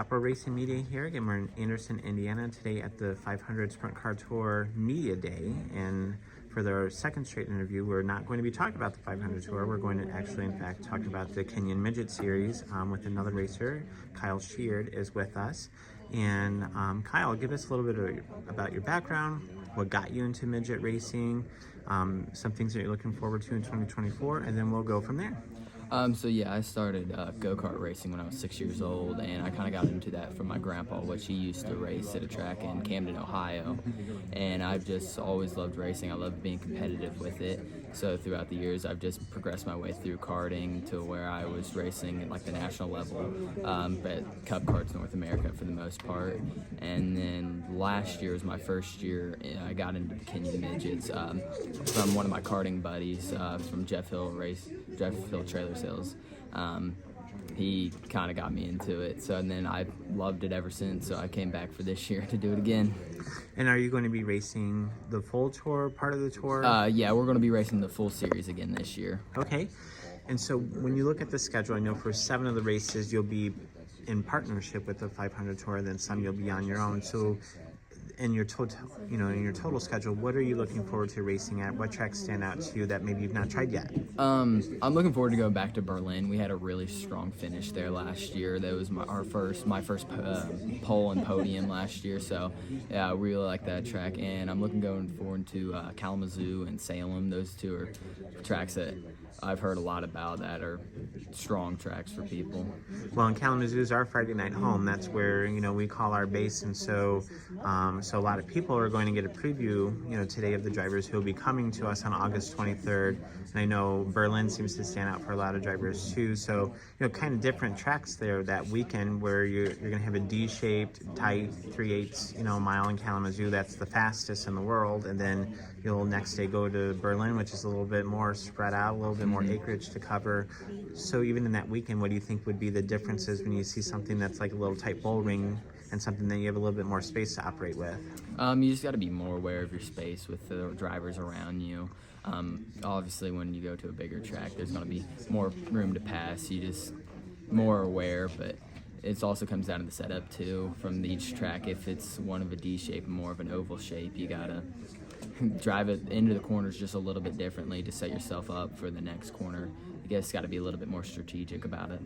Chapo Racing Media here. Again, we're in Anderson, Indiana today at the 500 Sprint Car Tour Media Day. And for their second straight interview, we're not going to be talking about the 500 Tour. We're going to actually, in fact, talk about the Kenyon Midget Series with another racer. Kyle Sheard is with us. And Kyle, give us a little bit about your background, what got you into midget racing, some things that you're looking forward to in 2024, and then we'll go from there. So yeah, I started go-kart racing when I was 6 years old, and I kind of got into that from my grandpa, which he used to race at a track in Camden, Ohio. And I've just always loved racing. I love being competitive with it. So throughout the years, I've just progressed my way through karting to where I was racing at like the national level, but Cup Karts North America for the most part. And then last year was my first year. I got into the Kenyon Midgets from one of my karting buddies from Jeff Hill Trailer Sales. He kind of got me into it, and then I loved it ever since, so I came back for this year to do it again. And are you going to be racing the full tour, part of the tour? Yeah, we're going to be racing the full series again this year. Okay. And so when you look at the schedule, I know for 7 of the races you'll be in partnership with the 500 Tour, then some you'll be on your own. So in your total schedule, what are you looking forward to racing at? What tracks stand out to you that maybe you've not tried yet? I'm looking forward to going back to Berlin. We had a really strong finish there last year. That was my first pole and podium last year. So yeah, I really like that track, and I'm going forward to Kalamazoo and Salem. Those two are tracks that I've heard a lot about that are strong tracks for people. Well, and Kalamazoo is our Friday night home. That's where we call our base, and so a lot of people are going to get a preview today of the drivers who will be coming to us on August 23rd. And I know Berlin seems to stand out for a lot of drivers too. So kind of different tracks there that weekend where you're going to have a D-shaped, tight 3/8 mile in Kalamazoo. That's the fastest in the world, and then you'll next day go to Berlin, which is a little bit more spread out, a little bit more acreage to cover. So even in that weekend, what do you think would be the differences when you see something that's like a little tight bull ring and something that you have a little bit more space to operate with? You just got to be more aware of your space with the drivers around you. Obviously, when you go to a bigger track, there's going to be more room to pass. You just more aware, but it also comes down to the setup too from each track. If it's one of a D shape and more of an oval shape, you gotta drive it into the corners just a little bit differently to set yourself up for the next corner. I guess got to be a little bit more strategic about it.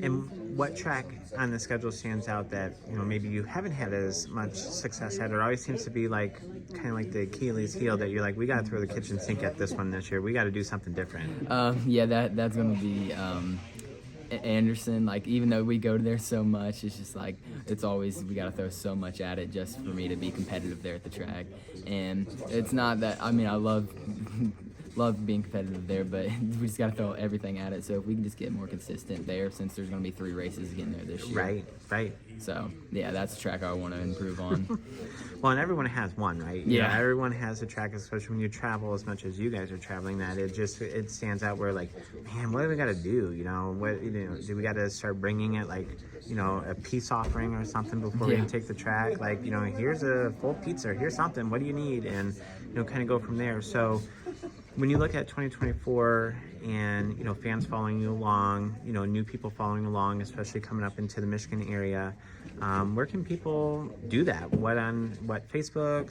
And what track on the schedule stands out that maybe you haven't had as much success at? It always seems to be kind of like the Achilles heel that you're like, we got to throw the kitchen sink at this one this year. We got to do something different. Yeah, that's going to be Anderson. Even though we go there so much, it's just it's always we got to throw so much at it just for me to be competitive there at the track. And it's not that I love being competitive there, but we just got to throw everything at it. So if we can just get more consistent there, since there's going to be 3 races again there this year. Right. So yeah, that's a track I want to improve on. Well, and everyone has one, right? Yeah. Everyone has a track, especially when you travel as much as you guys are traveling, that it stands out where man, what do we got to do? Do we got to start bringing it a peace offering or something before we take the track? Here's a full pizza, here's something, what do you need? And kind of go from there. So when you look at 2024 and fans following you along, new people following along, especially coming up into the Michigan area, where can people do that? What Facebook,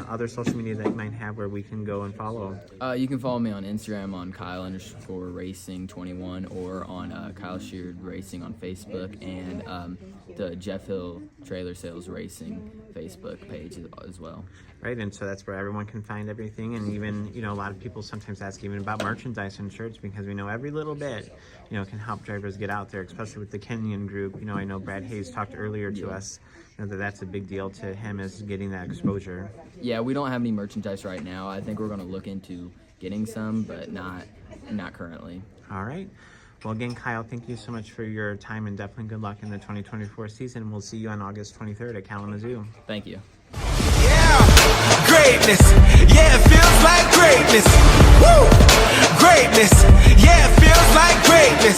other social media that you might have where we can go and follow? You can follow me on Instagram on Kyle_Racing21 or on Kyle Sheard Racing on Facebook, and the Jeff Hill Trailer Sales Racing Facebook page as well. Right, and so that's where everyone can find everything, and even a lot of people sometimes ask even about merchandise and shirts, because we know every little bit can help drivers get out there, especially with the Kenyon group. I know Brad Hayes talked earlier to us that's a big deal to him, is getting that exposure. Yeah, we don't have any merchandise right now. I think we're going to look into getting some, but not currently. All right. Well, again, Kyle, thank you so much for your time, and definitely good luck in the 2024 season. We'll see you on August 23rd at Kalamazoo. Thank you. Yeah, greatness. Yeah, it feels like greatness. Woo! Greatness. Yeah, it feels like greatness.